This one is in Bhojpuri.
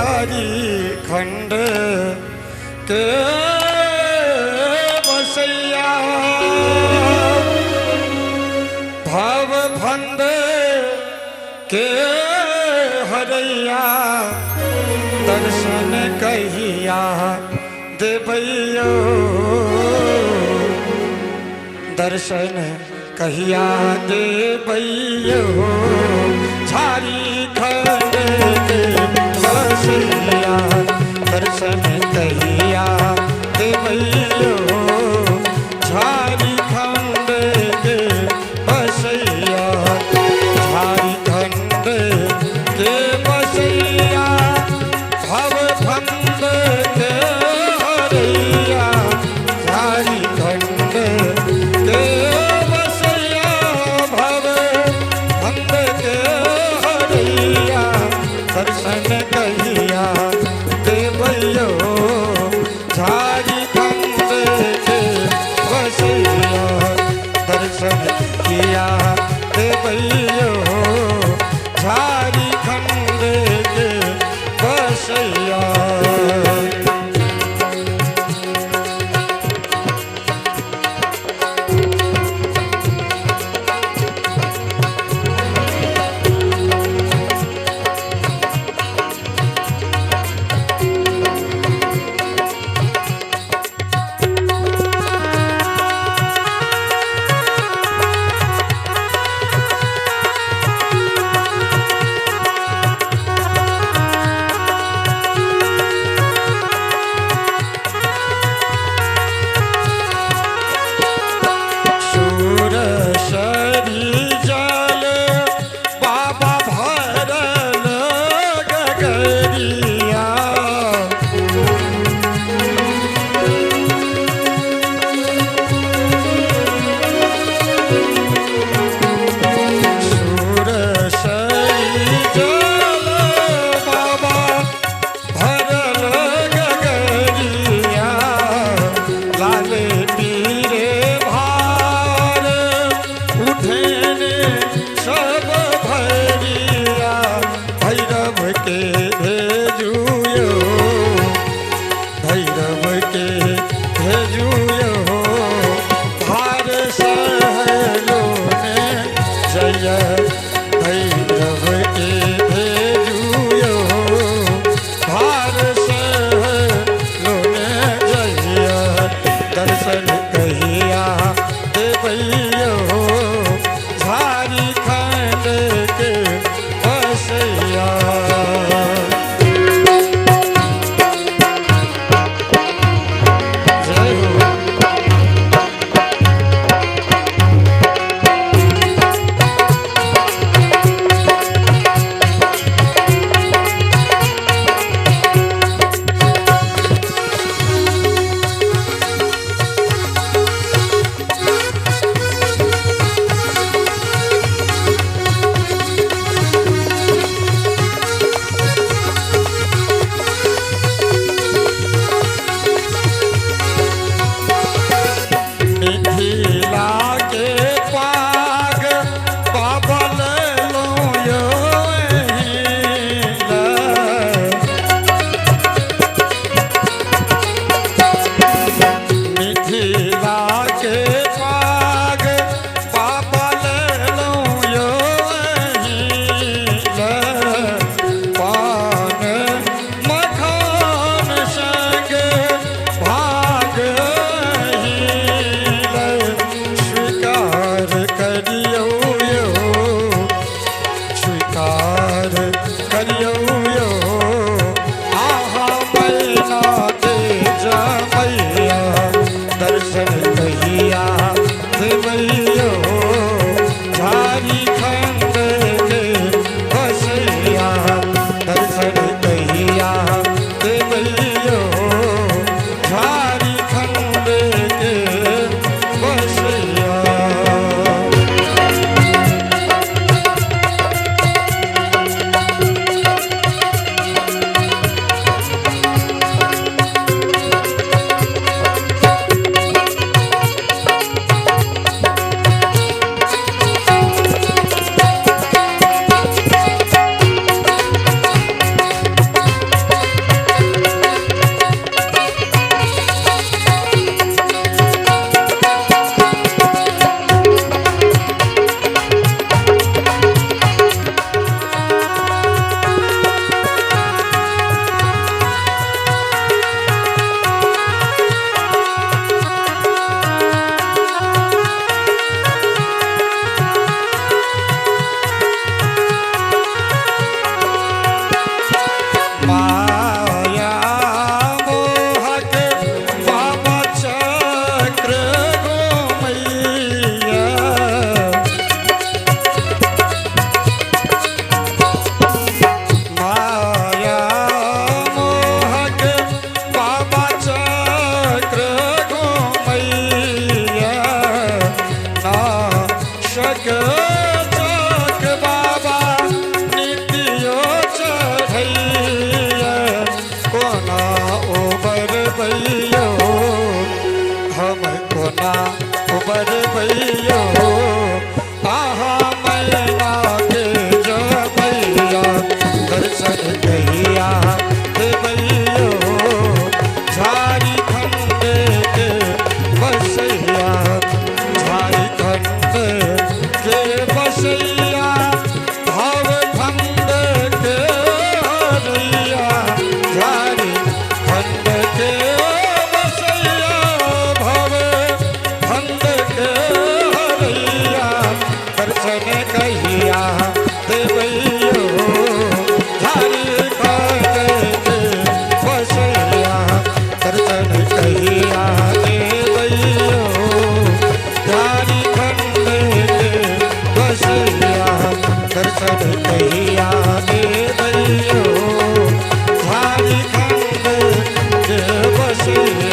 झारखंड के बसैया भव भंड के हरैया दर्शन कहिया देवैयो दर्शन कहिया देवैयो झारखंड के बसैया दर्शन कहिया देवैयो झारखंड के बसैया झारखंड के बसैया भव भंड के हरैया झारखंड के बसैया भव भंड के हरैया दर्शन कहिया देवैयो झारखंड के बसैया दर्शन किया देवैयो झारखंड के बसैया। दर्शन कहिया देवैयो झारखंड के बसैया झारखंड के बसैया भावखंड के हरैया झारखंड के बसैया भावखंड के हरैया दर्शन कहिया देवैयो झारखंड के बसैया दर्शन कहिया देवैयो झारखंड के बसैया दर्शन कहिया देवैयो झारखंड के बसैया